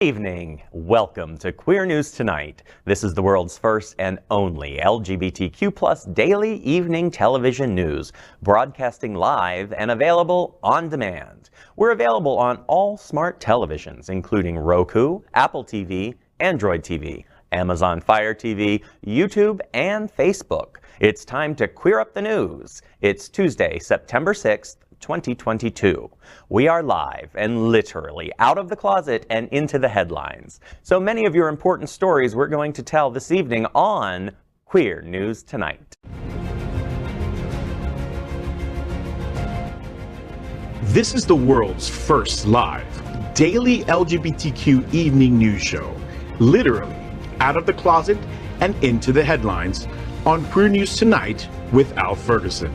Evening. Welcome to Queer News Tonight. This is the world's first and only LGBTQ+ daily evening television news, broadcasting live and available on demand. We're available on all smart televisions, including Roku, Apple TV, Android TV, Amazon Fire TV, YouTube, and Facebook. It's time to queer up the news. It's Tuesday, September 6th, 2022. We are live and literally out of the closet and into the headlines. So many of your important stories we're going to tell this evening on Queer News Tonight. This is the world's first live daily LGBTQ evening news show, literally out of the closet and into the headlines on Queer News Tonight with Al Ferguson.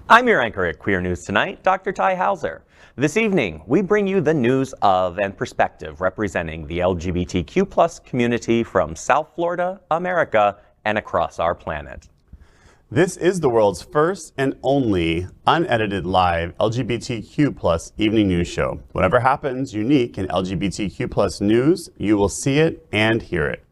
I'm your anchor at Queer News Tonight, Dr. Tai Houser. This evening, we bring you the news of and perspective representing the LGBTQ+ community from South Florida, America, and across our planet. This is the world's first and only unedited live LGBTQ+ evening news show. Whatever happens unique in LGBTQ+ news, you will see it and hear it.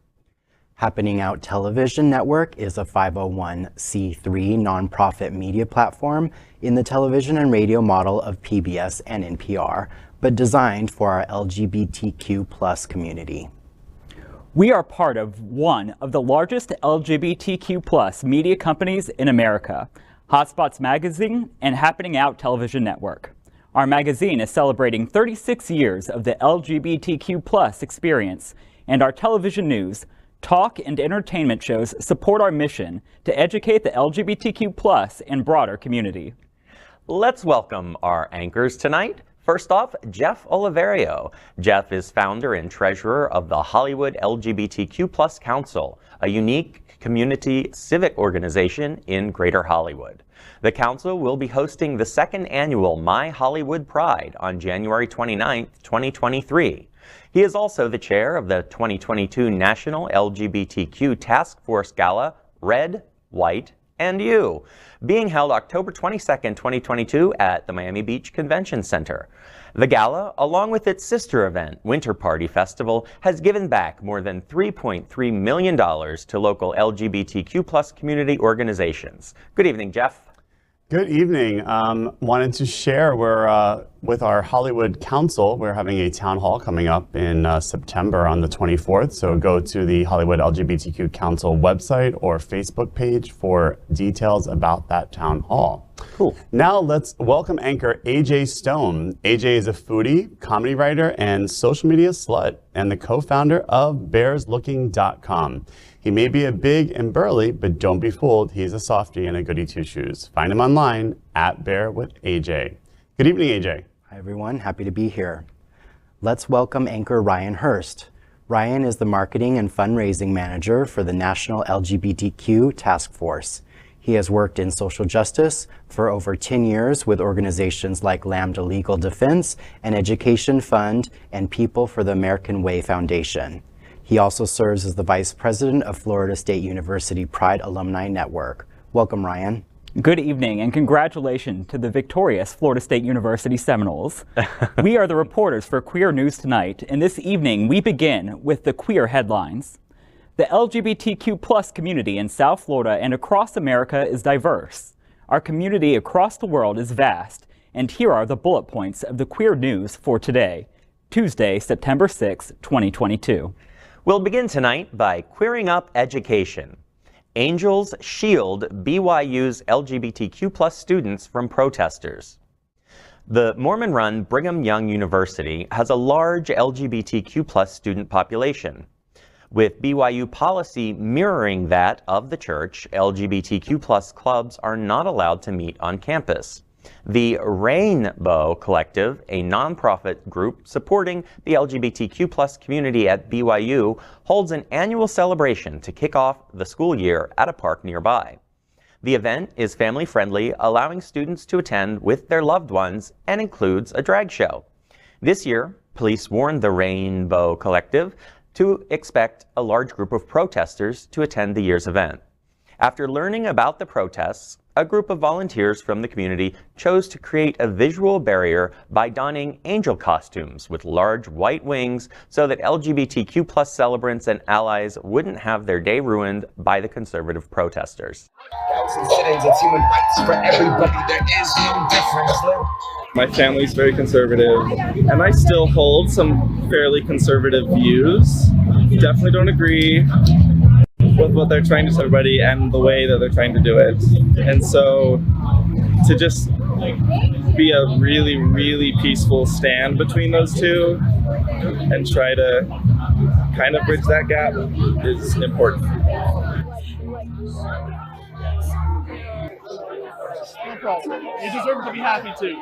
Happening Out Television Network is a 501c3 nonprofit media platform in the television and radio model of PBS and NPR, but designed for our LGBTQ+ community. We are part of one of the largest LGBTQ+ media companies in America, Hotspots Magazine and Happening Out Television Network. Our magazine is celebrating 36 years of the LGBTQ+ experience, and our television news, talk, and entertainment shows support our mission to educate the LGBTQ+ and broader community. Let's welcome our anchors tonight. First off, Jeff Oliverio. Jeff is founder and treasurer of the Hollywood LGBTQ+ Council, a unique community civic organization in Greater Hollywood. The council will be hosting the second annual My Hollywood Pride on January 29, 2023. He is also the chair of the 2022 National LGBTQ Task Force Gala, Red, White, and You, being held October 22, 2022 at the Miami Beach Convention Center. The gala, along with its sister event, Winter Party Festival, has given back more than $3.3 million to local LGBTQ+ community organizations. Good evening, Jeff. Good evening. Wanted to share with our Hollywood Council, we're having a town hall coming up in September on the 24th. So go to the Hollywood LGBTQ Council website or Facebook page for details about that town hall. Cool. Now let's welcome anchor AJ Stone. AJ is a foodie, comedy writer, and social media slut, and the co-founder of bearslooking.com. He may be a big and burly, but don't be fooled. He's a softie and a goody two-shoes. Find him online at Bear with AJ. Good evening, AJ. Hi, everyone. Happy to be here. Let's welcome anchor Ryan Hurst. Ryan is the marketing and fundraising manager for the National LGBTQ Task Force. He has worked in social justice for over 10 years with organizations like Lambda Legal Defense and Education Fund and People for the American Way Foundation. He also serves as the vice president of Florida State University Pride Alumni Network. Welcome, Ryan. Good evening and congratulations to the victorious Florida State University Seminoles. We are the reporters for Queer News Tonight, and this evening we begin with the queer headlines. The LGBTQ+ community in South Florida and across America is diverse. Our community across the world is vast, and here are the bullet points of the queer news for today, Tuesday, September 6, 2022. We'll begin tonight by queering up education. Angels shield BYU's LGBTQ+ students from protesters. The Mormon-run Brigham Young University has a large LGBTQ+ student population. With BYU policy mirroring that of the church, LGBTQ+ clubs are not allowed to meet on campus. The Rainbow Collective, a nonprofit group supporting the LGBTQ+ community at BYU, holds an annual celebration to kick off the school year at a park nearby. The event is family-friendly, allowing students to attend with their loved ones, and includes a drag show. This year, police warned the Rainbow Collective to expect a large group of protesters to attend the year's event. After learning about the protests, a group of volunteers from the community chose to create a visual barrier by donning angel costumes with large white wings so that LGBTQ plus celebrants and allies wouldn't have their day ruined by the conservative protesters. It's human rights for everybody. There is no difference. My family's very conservative, and I still hold some fairly conservative views. Definitely don't agree with what they're trying to tell everybody and the way that they're trying to do it. And so to just be a really, really peaceful stand between those two and try to kind of bridge that gap is important. You deserve to be happy too.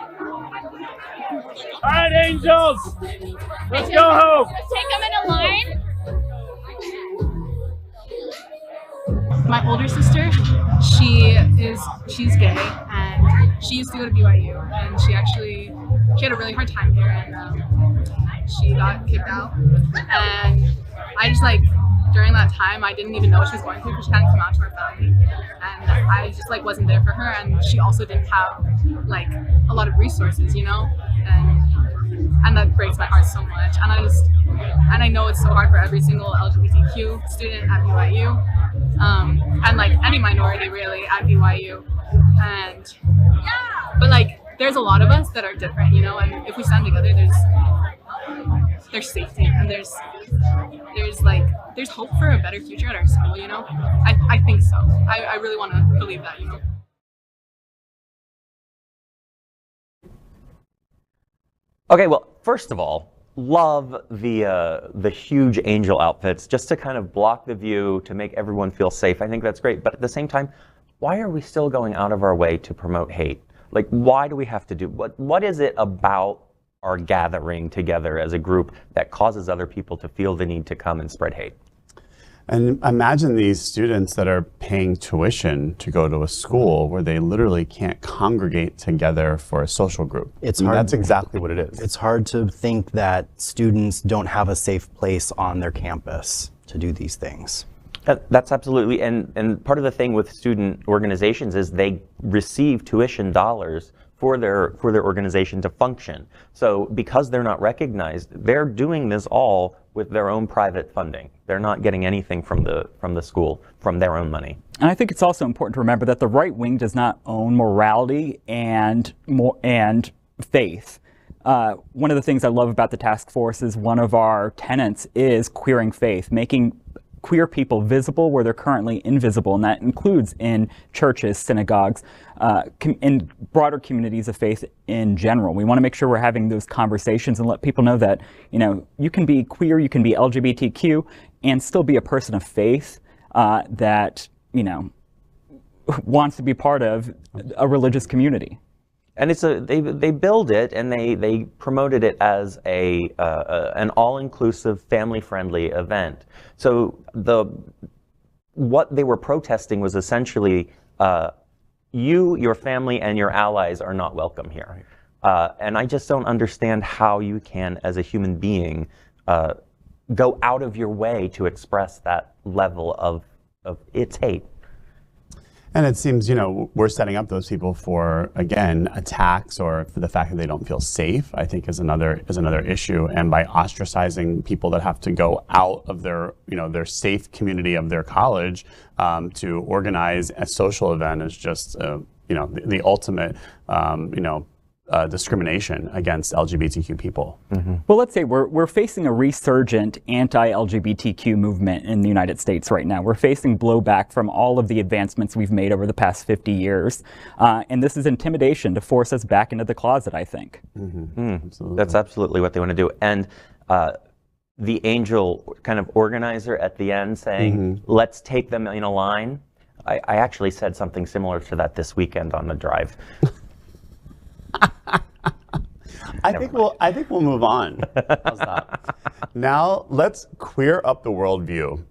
All right, angels, let's go home. Take them in a line. My older sister, she's gay, and she used to go to BYU, and she had a really hard time here, and she got kicked out. And I just during that time, I didn't even know what she was going through because she hadn't come out to her family, and I just wasn't there for her, and she also didn't have a lot of resources, and that breaks my heart so much. And I know it's so hard for every single LGBTQ student at BYU, and any minority really at BYU, but there's a lot of us that are different, and if we stand together, there's safety, and there's hope for a better future at our school, I think so. I really want to believe that, Okay, well, first of all, love the huge angel outfits just to kind of block the view, to make everyone feel safe. I think that's great. But at the same time, why are we still going out of our way to promote hate? Why do we have to do what is it about our gathering together as a group that causes other people to feel the need to come and spread hate? And imagine these students that are paying tuition to go to a school where they literally can't congregate together for a social group. That's exactly what it is. It's hard to think that students don't have a safe place on their campus to do these things. That's absolutely, and part of the thing with student organizations is they receive tuition dollars for their organization to function. So because they're not recognized, they're doing this all with their own private funding. They're not getting anything from the school, from their own money. And I think it's also important to remember that the right wing does not own morality and faith. One of the things I love about the task force is one of our tenets is queering faith, making queer people visible where they're currently invisible, and that includes in churches, synagogues, in broader communities of faith in general. We want to make sure we're having those conversations and let people know that, you can be queer, you can be LGBTQ, and still be a person of faith that, wants to be part of a religious community. And it's they build it and they promoted it as an all-inclusive, family-friendly event. So what they were protesting was essentially you, your family, and your allies are not welcome here. And I just don't understand how you can, as a human being, go out of your way to express that level of it's hate. And it seems, we're setting up those people for, again, attacks or for the fact that they don't feel safe, I think is another issue. And by ostracizing people that have to go out of their, their safe community of their college to organize a social event is just, the ultimate, discrimination against LGBTQ people. Mm-hmm. Well, let's say we're facing a resurgent anti-LGBTQ movement in the United States right now. We're facing blowback from all of the advancements we've made over the past 50 years. And this is intimidation to force us back into the closet, I think. Mm-hmm. That's absolutely what they want to do. And the angel kind of organizer at the end saying, let's take them in a line. I actually said something similar to that this weekend on the drive. I think we'll move on. How's that? Now let's queer up the worldview.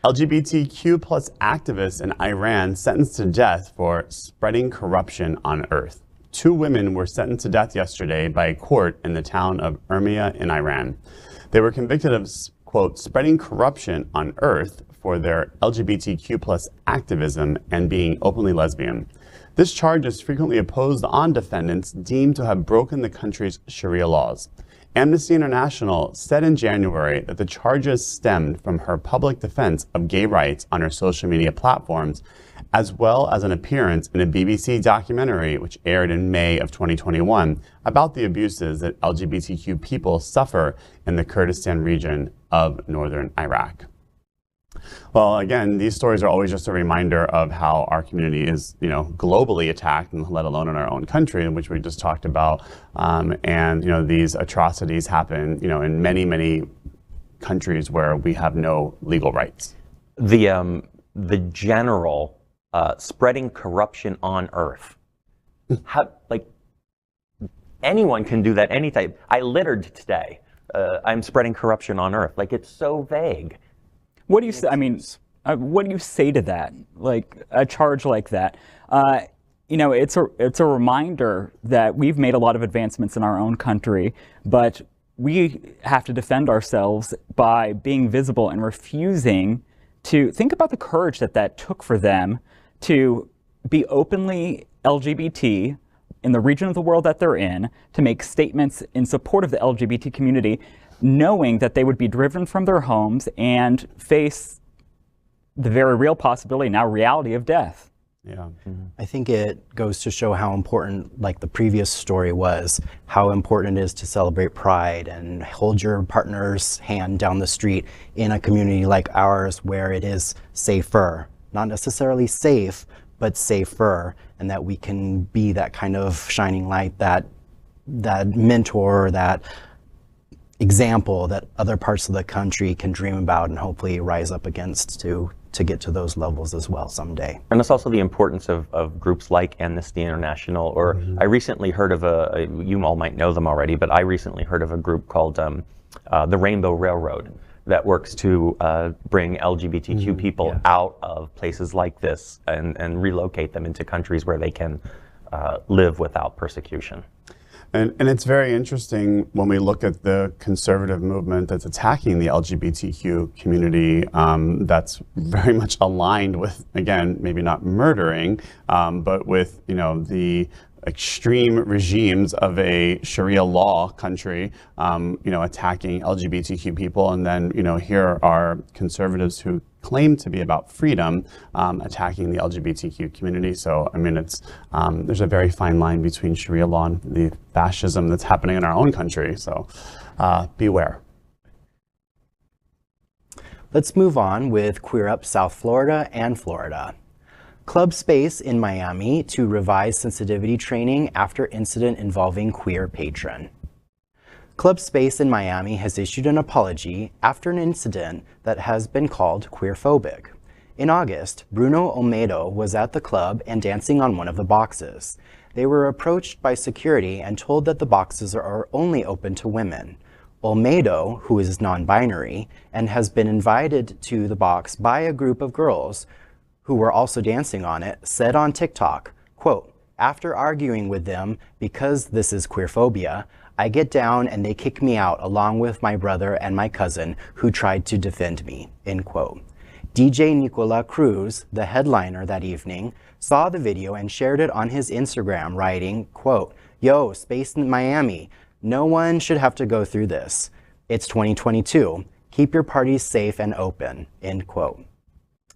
LGBTQ plus activists in Iran sentenced to death for spreading corruption on Earth. 2 women were sentenced to death yesterday by a court in the town of Urmia in Iran. They were convicted of, quote, spreading corruption on Earth for their LGBTQ plus activism and being openly lesbian. This charge is frequently opposed on defendants deemed to have broken the country's Sharia laws. Amnesty International said in January that the charges stemmed from her public defense of gay rights on her social media platforms, as well as an appearance in a BBC documentary which aired in May of 2021 about the abuses that LGBTQ people suffer in the Kurdistan region of northern Iraq. Well, again, these stories are always just a reminder of how our community is, globally attacked, and let alone in our own country, in which we just talked about. And these atrocities happen, in many, many countries where we have no legal rights. The general spreading corruption on earth. How, anyone can do that anytime. I littered today. I'm spreading corruption on earth. It's so vague. What do you say? I mean, what do you say to that? A charge like that? It's a reminder that we've made a lot of advancements in our own country, but we have to defend ourselves by being visible and refusing to think about the courage that took for them to be openly LGBT in the region of the world that they're in, to make statements in support of the LGBT community, knowing that they would be driven from their homes and face the very real possibility, now reality, of death. Yeah. I think it goes to show how important, like the previous story was, how important it is to celebrate Pride and hold your partner's hand down the street in a community like ours where it is safer. Not necessarily safe, but safer, and that we can be that kind of shining light, that mentor, that example that other parts of the country can dream about and hopefully rise up against to get to those levels as well someday. And it's also the importance of groups like Amnesty International, or I recently heard of you all might know them already, but I recently heard of a group called the Rainbow Railroad that works to bring LGBTQ people out of places like this and relocate them into countries where they can live without persecution. And it's very interesting when we look at the conservative movement that's attacking the LGBTQ community, that's very much aligned with, again, maybe not murdering, but with, the extreme regimes of a Sharia law country, attacking LGBTQ people. And then, here are conservatives who claim to be about freedom, attacking the LGBTQ community. So, I mean, it's there's a very fine line between Sharia law and the fascism that's happening in our own country. So, beware. Let's move on with Queer Up South Florida and Florida. Club Space in Miami to revise sensitivity training after incident involving queer patron. Club Space in Miami has issued an apology after an incident that has been called queerphobic. In August, Bruno Olmedo was at the club and dancing on one of the boxes. They were approached by security and told that the boxes are only open to women. Olmedo, who is non-binary and has been invited to the box by a group of girls who were also dancing on it, said on TikTok, quote, "After arguing with them because this is queerphobia, I get down and they kick me out along with my brother and my cousin who tried to defend me," end quote. DJ Nicola Cruz, the headliner that evening, saw the video and shared it on his Instagram, writing, quote, "Yo, Space in Miami, no one should have to go through this. It's 2022. Keep your parties safe and open," end quote.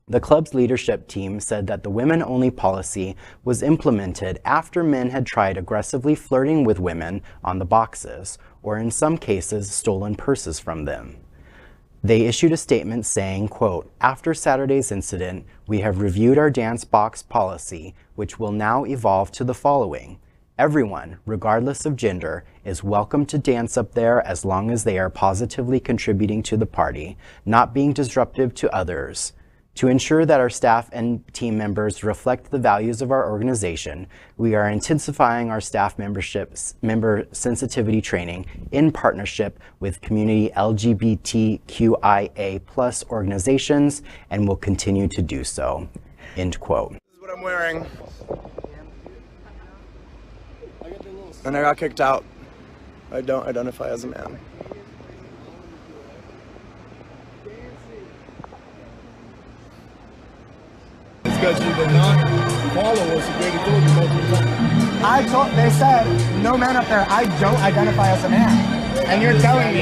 The club's leadership team said that the women-only policy was implemented after men had tried aggressively flirting with women on the boxes, or in some cases, stolen purses from them. They issued a statement saying, quote, "After Saturday's incident, we have reviewed our dance box policy, which will now evolve to the following. Everyone, regardless of gender, is welcome to dance up there as long as they are positively contributing to the party, not being disruptive to others. To ensure that our staff and team members reflect the values of our organization, we are intensifying our staff member sensitivity training in partnership with community LGBTQIA+ organizations and will continue to do so," end quote. This is what I'm wearing. And I got kicked out. I don't identify as a man. Because we will not followers to break it through you multiple times. They said, no man up there, I don't identify as a man. And you're telling me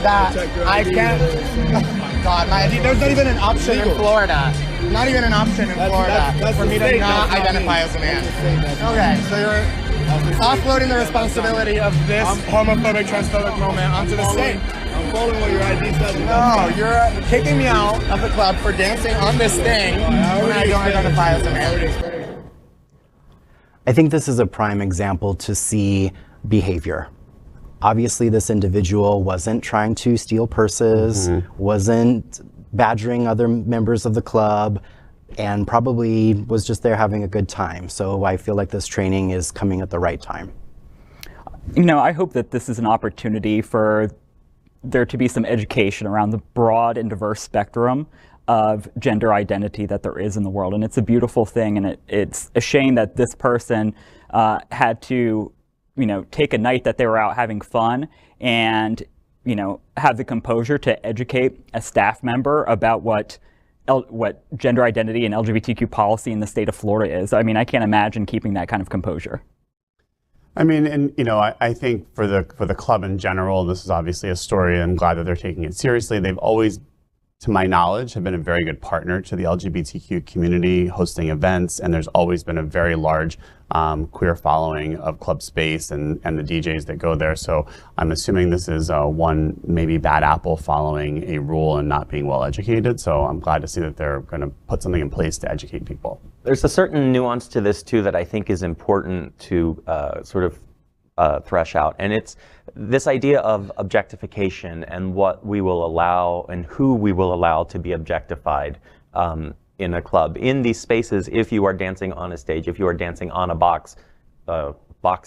that I can't, oh my God, there's not even an option in Florida. Not even an option in Florida for me to not identify as a man. Okay, so you're offloading the responsibility of this homophobic, transphobic moment onto the state. I'm following what your ID says. No, you're kicking me out of the club for dancing on this thing when I don't identify as a man. I think this is a prime example to see behavior. Obviously, this individual wasn't trying to steal purses, wasn't badgering other members of the club, and probably was just there having a good time. So I feel like this training is coming at the right time. You know, I hope that this is an opportunity for there to be some education around the broad and diverse spectrum of gender identity that there is in the world. And it's a beautiful thing, and it's a shame that this person had to, you know, take a night that they were out having fun and, you know, have the composure to educate a staff member about what gender identity and LGBTQ policy in the state of Florida is. I mean, I can't imagine keeping that kind of composure. I mean, and you know, I think for the club in general, this is obviously a story. I'm glad that they're taking it seriously. They've always, to my knowledge, have been a very good partner to the LGBTQ community, hosting events, and there's always been a very large queer following of club space and the DJs that go there. So I'm assuming this is one maybe bad apple following a rule and not being well educated. So I'm glad to see that they're going to put something in place to educate people. There's a certain nuance to this too that I think is important to sort of thresh out, and it's this idea of objectification and what we will allow and who we will allow to be objectified in a club. In these spaces, if you are dancing on a stage, if you are dancing on a box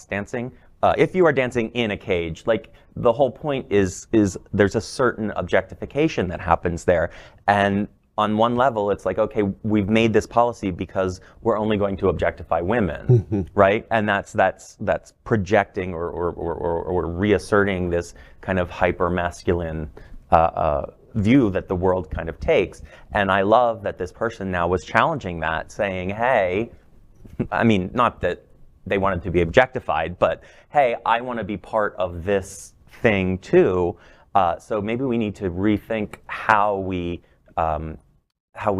dancing, if you are dancing in a cage, like the whole point is there's a certain objectification that happens there. And on one level, it's like, okay, we've made this policy because we're only going to objectify women, right? And that's projecting or reasserting this kind of hyper masculine view that the world kind of takes. And I love that this person now was challenging that, saying, hey, I mean, not that they wanted to be objectified, but hey, I want to be part of this thing too. So maybe we need to rethink how we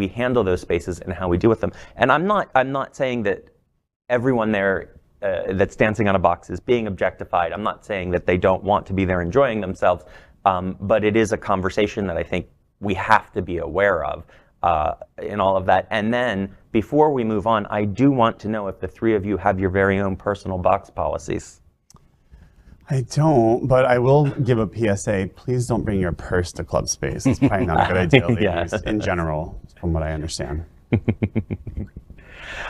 handle those spaces and how we deal with them. And I'm not saying that everyone there that's dancing on a box is being objectified. I'm not saying that they don't want to be there enjoying themselves, but it is a conversation that I think we have to be aware of in all of that. And then before we move on, I do want to know if the three of you have your very own personal box policies. I don't, but I will give a PSA. Please don't bring your purse to club space. It's probably not a good idea, ladies, in general, from what I understand.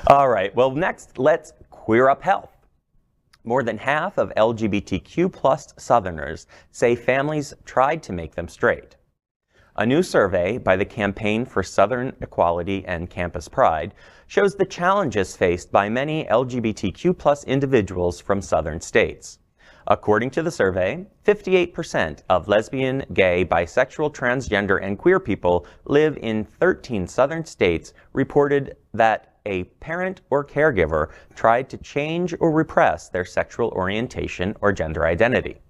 All right, well, next, let's queer up health. More than half of LGBTQ+ Southerners say families tried to make them straight. A new survey by the Campaign for Southern Equality and Campus Pride shows the challenges faced by many LGBTQ+ individuals from Southern states. According to the survey, 58% of lesbian, gay, bisexual, transgender, and queer people live in 13 Southern states reported that a parent or caregiver tried to change or repress their sexual orientation or gender identity.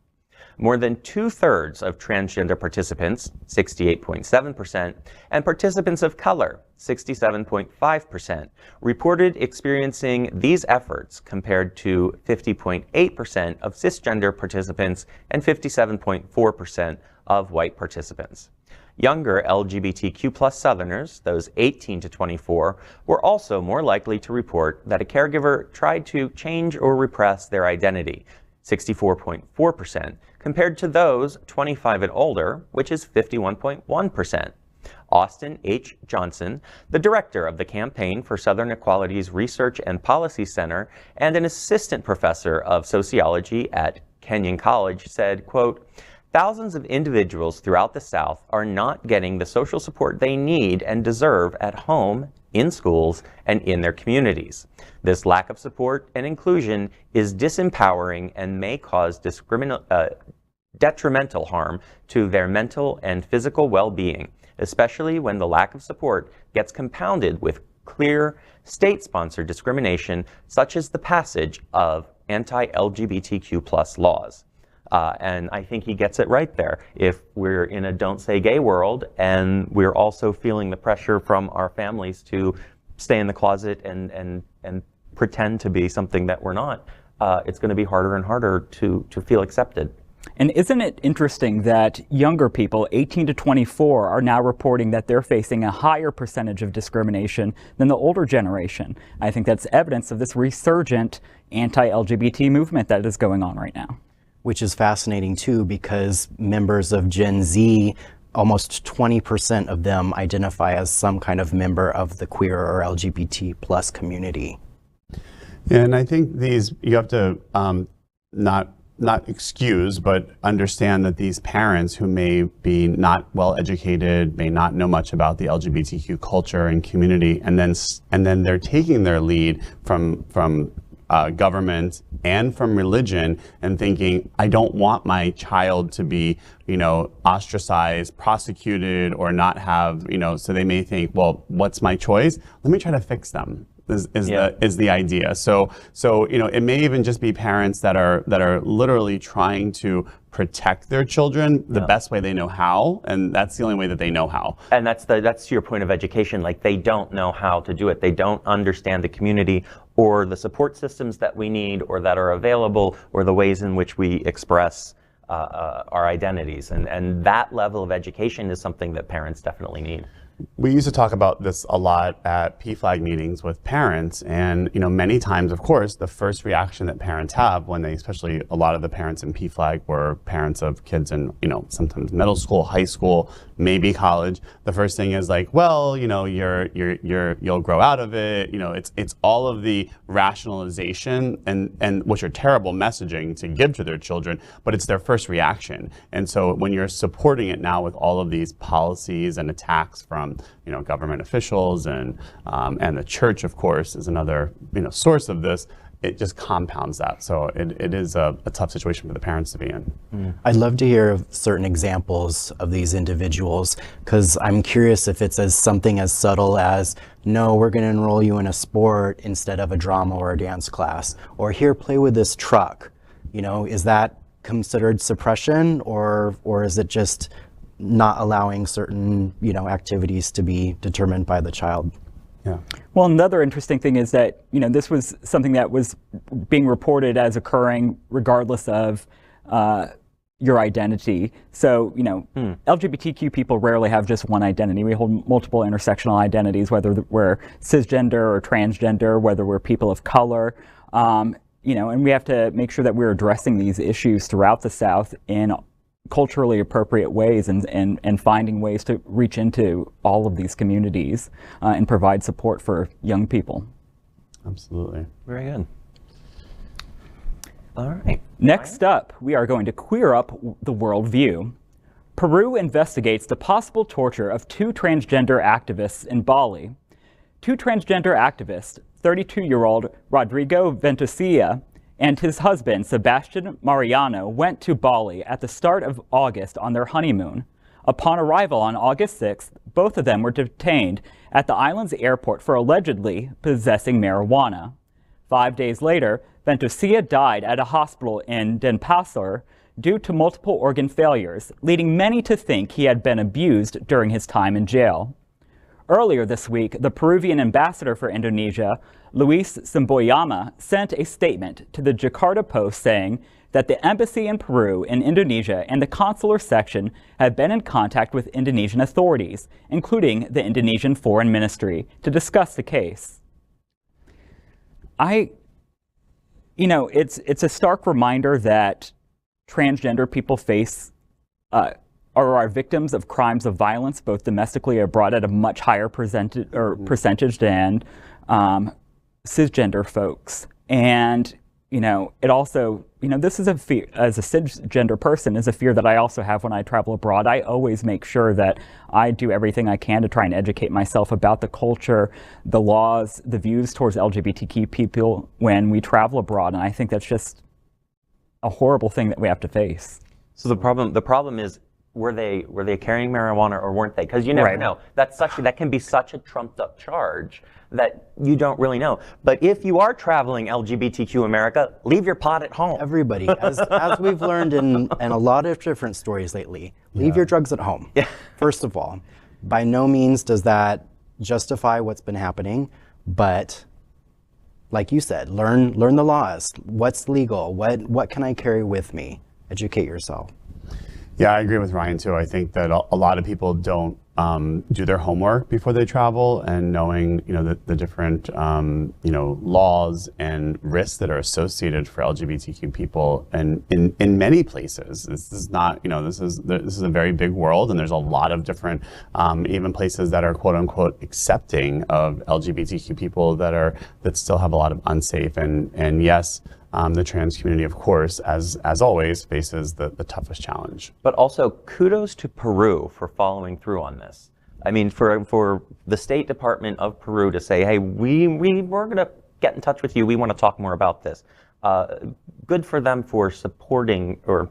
More than 2/3 of transgender participants, 68.7%, and participants of color, 67.5%, reported experiencing these efforts compared to 50.8% of cisgender participants and 57.4% of white participants. Younger LGBTQ+ Southerners, those 18 to 24, were also more likely to report that a caregiver tried to change or repress their identity, 64.4%, compared to those 25 and older, which is 51.1%. Austin H. Johnson, the director of the Campaign for Southern Equality's Research and Policy Center and an assistant professor of sociology at Kenyon College, said, quote, "Thousands of individuals throughout the South are not getting the social support they need and deserve at home, in schools, and in their communities. This lack of support and inclusion is disempowering and may cause detrimental harm to their mental and physical well-being, especially when the lack of support gets compounded with clear, state-sponsored discrimination, such as the passage of anti-LGBTQ+ laws. And I think he gets it right there. If we're in a don't say gay world and we're also feeling the pressure from our families to stay in the closet and pretend to be something that we're not, it's going to be harder and harder to feel accepted. And isn't it interesting that younger people, 18 to 24, are now reporting that they're facing a higher percentage of discrimination than the older generation? I think that's evidence of this resurgent anti-LGBT movement that is going on right now. Which is fascinating too, because members of Gen Z, almost 20% of them identify as some kind of member of the queer or LGBT+ community. Yeah, and I think you have to not excuse, but understand that these parents who may be not well educated, may not know much about the LGBTQ culture and community, and then they're taking their lead from government and from religion and thinking, I don't want my child to be, ostracized, prosecuted, or not have, so they may think, well, what's my choice? Let me try to fix them. Is the idea. So it may even just be parents that are literally trying to protect their children the best way they know how, and that's the only way that they know how. And that's your point of education. Like, they don't know how to do it. They don't understand the community or the support systems that we need or that are available, or the ways in which we express our identities. And that level of education is something that parents definitely need. We used to talk about this a lot at PFLAG meetings with parents, and many times, of course, the first reaction that parents have when especially a lot of the parents in PFLAG were parents of kids in sometimes middle school, high school, maybe college. The first thing is like, well, you'll grow out of it. It's all of the rationalization and which are terrible messaging to give to their children, but it's their first reaction. And so when you're supporting it now with all of these policies and attacks from government officials and the church, of course, is another source of this, it just compounds that. So it is a tough situation for the parents to be in. I'd love to hear certain examples of these individuals, because I'm curious if it's something as subtle as, no, we're going to enroll you in a sport instead of a drama or a dance class, or here, play with this truck. Is that considered suppression, or is it just not allowing certain activities to be determined by the child? Yeah. Well, another interesting thing is that this was something that was being reported as occurring regardless of your identity. So LGBTQ people rarely have just one identity. We hold multiple intersectional identities, whether we're cisgender or transgender, whether we're people of color. And we have to make sure that we're addressing these issues throughout the South in culturally appropriate ways and finding ways to reach into all of these communities and provide support for young people. Absolutely. Very good. All right. Next up, we are going to queer up the worldview. Peru investigates the possible torture of 2 transgender activists in Bali. 2 transgender activists, 32-year-old Rodrigo Ventosilla and his husband, Sebastian Mariano, went to Bali at the start of August on their honeymoon. Upon arrival on August 6th, both of them were detained at the island's airport for allegedly possessing marijuana. 5 days later, Ventosilla died at a hospital in Denpasar due to multiple organ failures, leading many to think he had been abused during his time in jail. Earlier this week, the Peruvian ambassador for Indonesia, Luis Semboyama, sent a statement to the Jakarta Post saying that the embassy in Peru and Indonesia and the consular section have been in contact with Indonesian authorities, including the Indonesian Foreign Ministry, to discuss the case. It's a stark reminder that transgender people face are victims of crimes of violence, both domestically or abroad, at a much higher percentage than cisgender folks. And it also, this is a fear, as a cisgender person, is a fear that I also have when I travel abroad. I always make sure that I do everything I can to try and educate myself about the culture, the laws, the views towards LGBTQ people when we travel abroad. And I think that's just a horrible thing that we have to face. So the problem is were they carrying marijuana or weren't they? Because you never know. That can be such a trumped up charge that you don't really know. But if you are traveling LGBTQ America, leave your pot at home. Everybody, as we've learned in a lot of different stories lately, leave your drugs at home. First of all, by no means does that justify what's been happening, but like you said, learn the laws. What's legal? What can I carry with me? Educate yourself. Yeah, I agree with Ryan too. I think that a lot of people don't do their homework before they travel, and knowing the different laws and risks that are associated for LGBTQ people, and in many places. This is not this is a very big world, and there's a lot of different even places that are quote unquote accepting of LGBTQ people that still have a lot of unsafe and yes. The trans community, of course, as always, faces the toughest challenge. But also, kudos to Peru for following through on this. I mean, for the State Department of Peru to say, hey, we're going to get in touch with you. We want to talk more about this. Good for them for supporting, or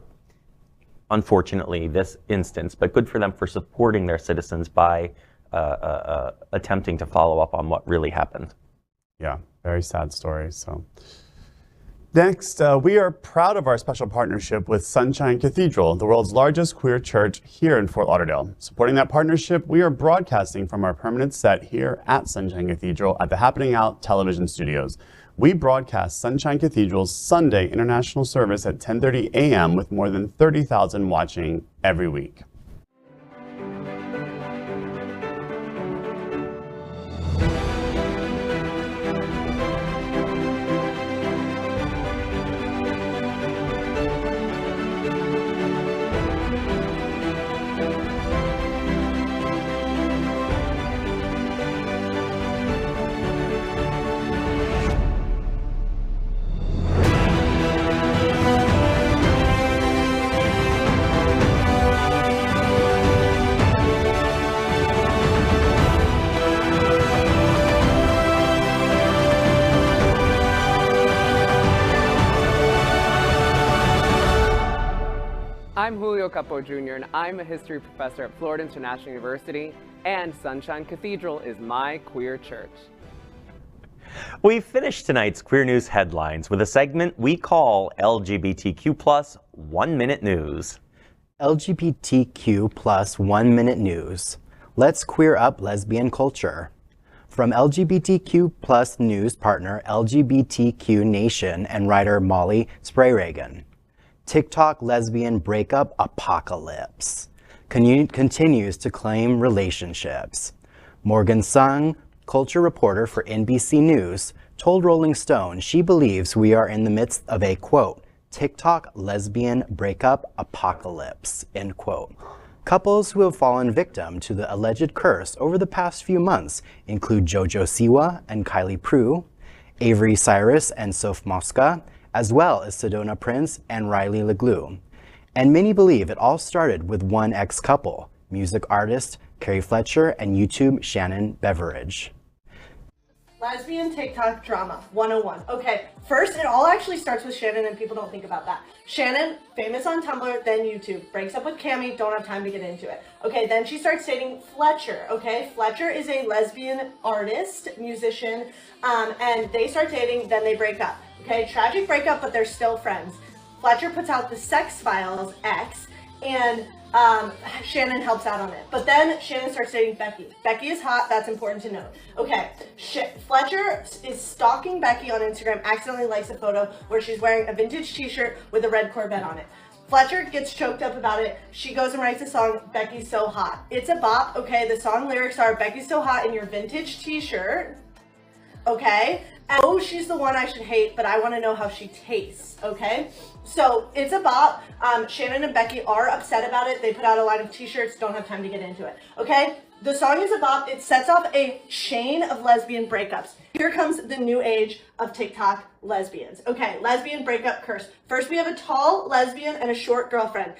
unfortunately this instance, but good for them for supporting their citizens by attempting to follow up on what really happened. Yeah, very sad story. So. Next, we are proud of our special partnership with Sunshine Cathedral, the world's largest queer church here in Fort Lauderdale. Supporting that partnership, we are broadcasting from our permanent set here at Sunshine Cathedral at the Happening Out television studios. We broadcast Sunshine Cathedral's Sunday International Service at 10:30 a.m. with more than 30,000 watching every week. I'm Julio Capo Jr., and I'm a history professor at Florida International University, and Sunshine Cathedral is my queer church. We finished tonight's Queer News headlines with a segment we call LGBTQ+ 1 Minute News. LGBTQ+ 1 Minute News. Let's queer up lesbian culture. From LGBTQ+ news partner LGBTQ Nation and writer Molly Sprayregan. TikTok lesbian breakup apocalypse continues to claim relationships. Morgan Sung, culture reporter for NBC News, told Rolling Stone she believes we are in the midst of a, quote, TikTok lesbian breakup apocalypse, end quote. Couples who have fallen victim to the alleged curse over the past few months include JoJo Siwa and Kylie Prue, Avery Cyrus and Soph Mosca, as well as Sedona Prince and Riley LeGlue. And many believe it all started with one ex-couple, music artist Carrie Fletcher and YouTube Shannon Beveridge. Lesbian TikTok drama 101. Okay, first it all actually starts with Shannon, and people don't think about that. Shannon, famous on Tumblr, then YouTube, breaks up with Cammie, don't have time to get into it. Okay, then she starts dating Fletcher, okay? Fletcher is a lesbian artist, musician, and they start dating, then they break up. Okay, tragic breakup, but they're still friends. Fletcher puts out the Sex Files X, and Shannon helps out on it. But then Shannon starts dating Becky. Becky is hot, that's important to note. Okay, Fletcher is stalking Becky on Instagram, accidentally likes a photo where she's wearing a vintage t-shirt with a red Corvette on it. Fletcher gets choked up about it. She goes and writes a song, Becky's So Hot. It's a bop, okay? The song lyrics are, Becky's so hot in your vintage t-shirt, okay? Oh, she's the one I should hate, but I want to know how she tastes, okay? So it's a bop. Shannon and Becky are upset about it. They put out a line of t-shirts, don't have time to get into it, okay? The song is a bop. It sets off a chain of lesbian breakups. Here comes the new age of TikTok lesbians. Okay, lesbian breakup curse. First, we have a tall lesbian and a short girlfriend.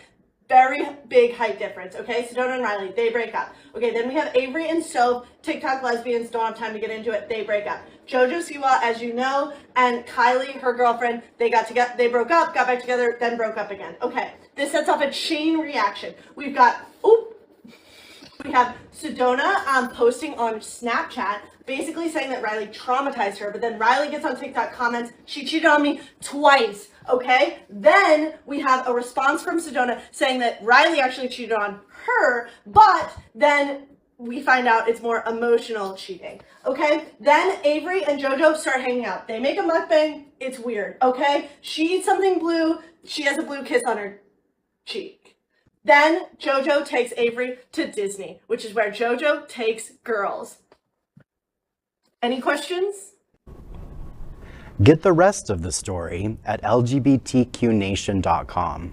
Very big height difference, okay? Sedona and Riley, they break up. Okay, then we have Avery and Soph, TikTok lesbians, don't have time to get into it, they break up. Jojo Siwa, as you know, and Kylie, her girlfriend, they broke up, got back together, then broke up again. Okay, this sets off a chain reaction. We have Sedona posting on Snapchat, basically saying that Riley traumatized her, but then Riley gets on TikTok, comments, she cheated on me twice, okay? Then we have a response from Sedona saying that Riley actually cheated on her, but then we find out it's more emotional cheating, okay? Then Avery and JoJo start hanging out. They make a mukbang, it's weird, okay? She eats something blue, she has a blue kiss on her cheek. Then JoJo takes Avery to Disney, which is where JoJo takes girls. Any questions? Get the rest of the story at lgbtqnation.com.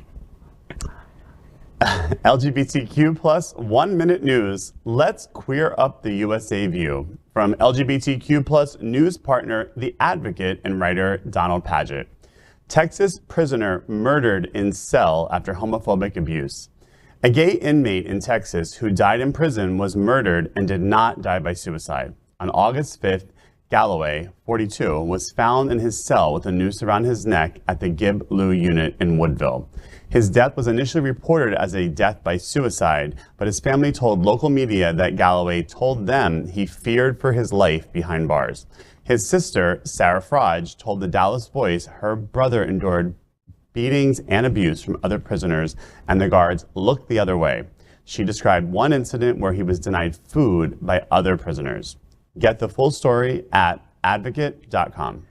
LGBTQ plus 1 minute news. Let's queer up the USA view. From LGBTQ plus news partner, The Advocate, and writer Donald Padgett. Texas prisoner murdered in cell after homophobic abuse. A gay inmate in Texas who died in prison was murdered and did not die by suicide. On August 5th, Galloway, 42, was found in his cell with a noose around his neck at the Gib Lou unit in Woodville. His death was initially reported as a death by suicide, but his family told local media that Galloway told them he feared for his life behind bars. His sister, Sarah Frage, told the Dallas Voice her brother endured beatings and abuse from other prisoners, and the guards looked the other way. She described one incident where he was denied food by other prisoners. Get the full story at advocate.com.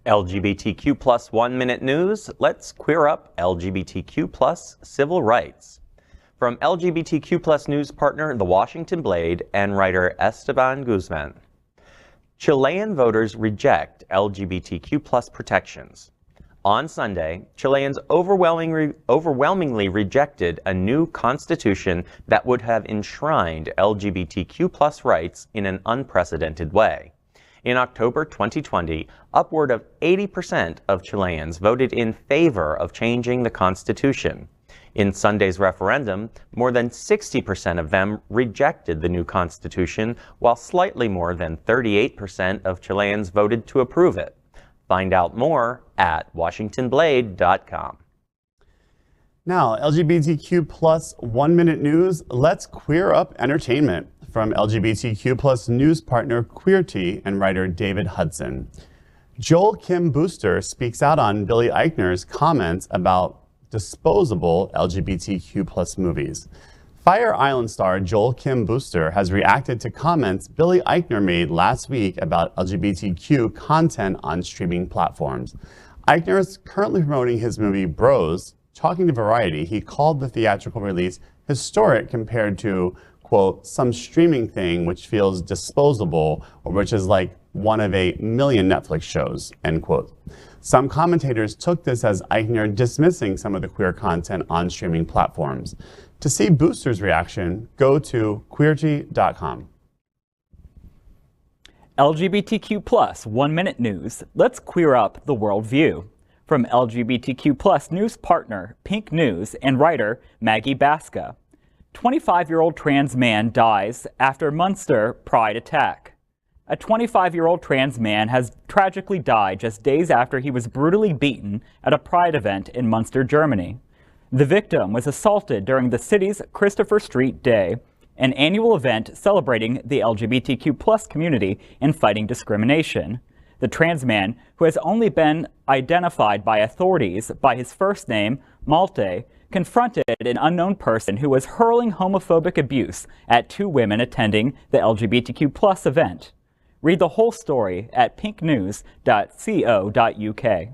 LGBTQ plus 1 minute news. Let's queer up LGBTQ plus civil rights. From LGBTQ plus news partner The Washington Blade and writer Esteban Guzman. Chilean voters reject LGBTQ plus protections. On Sunday, Chileans overwhelmingly rejected a new constitution that would have enshrined LGBTQ plus rights in an unprecedented way. In October 2020, upward of 80% of Chileans voted in favor of changing the constitution. In Sunday's referendum, more than 60% of them rejected the new constitution, while slightly more than 38% of Chileans voted to approve it. Find out more at WashingtonBlade.com. Now, LGBTQ plus 1 minute news. Let's queer up entertainment. From LGBTQ plus news partner Queerty and writer David Hudson. Joel Kim Booster speaks out on Billy Eichner's comments about disposable LGBTQ plus movies. Fire Island star Joel Kim Booster has reacted to comments Billy Eichner made last week about LGBTQ content on streaming platforms. Eichner is currently promoting his movie Bros. Talking to Variety, he called the theatrical release historic compared to, quote, some streaming thing which feels disposable or which is like one of a million Netflix shows, end quote. Some commentators took this as Eichner dismissing some of the queer content on streaming platforms. To see Booster's reaction, go to queerty.com. LGBTQ plus 1 minute news. Let's queer up the worldview. From LGBTQ plus news partner Pink News and writer Maggie Baska. 25-year-old trans man dies after Münster Pride attack. A 25-year-old trans man has tragically died just days after he was brutally beaten at a Pride event in Münster, Germany. The victim was assaulted during the city's Christopher Street Day, an annual event celebrating the LGBTQ plus community and fighting discrimination. The trans man, who has only been identified by authorities by his first name, Malte, confronted an unknown person who was hurling homophobic abuse at two women attending the LGBTQ plus event. Read the whole story at pinknews.co.uk.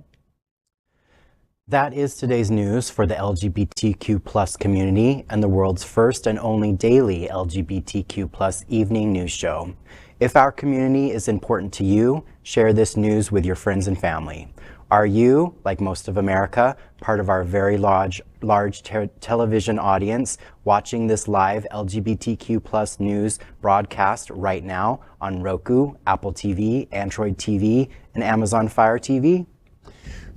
That is today's news for the LGBTQ plus community and the world's first and only daily LGBTQ plus evening news show. If our community is important to you, share this news with your friends and family. Are you, like most of America, part of our very large television audience watching this live LGBTQ plus news broadcast right now on Roku, Apple TV, Android TV, and Amazon Fire TV?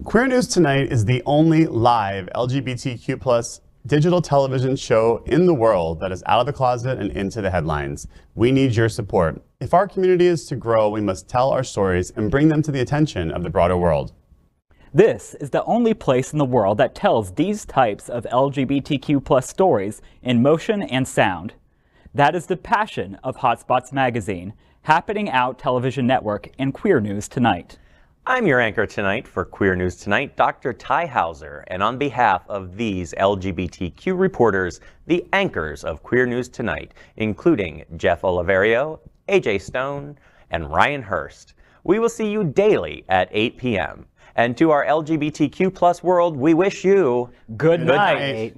Queer News Tonight is the only live LGBTQ plus digital television show in the world that is out of the closet and into the headlines. We need your support. If our community is to grow, we must tell our stories and bring them to the attention of the broader world. This is the only place in the world that tells these types of LGBTQ+ stories in motion and sound. That is the passion of Hotspots Magazine, Happening Out Television Network, and Queer News Tonight. I'm your anchor tonight for Queer News Tonight, Dr. Tai Houser, and on behalf of these LGBTQ reporters, the anchors of Queer News Tonight, including Jeff Oliverio, AJ Stone, and Ryan Hurst. We will see you daily at 8 p.m. And to our LGBTQ+ world, we wish you good night.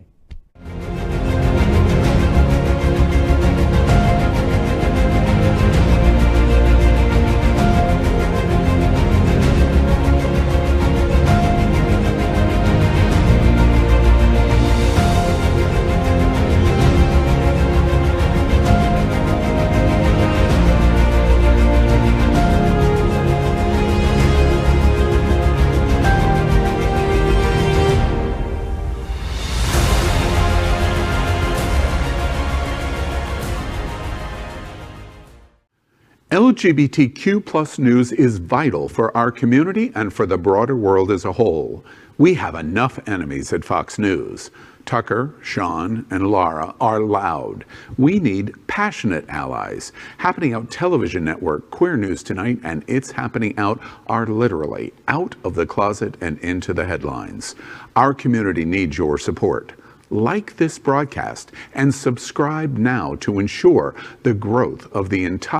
LGBTQ+ news is vital for our community and for the broader world as a whole. We have enough enemies at Fox News. Tucker, Sean, and Laura are loud. We need passionate allies. Happening Out Television Network, Queer News Tonight, and It's Happening Out are literally out of the closet and into the headlines. Our community needs your support. Like this broadcast and subscribe now to ensure the growth of the entire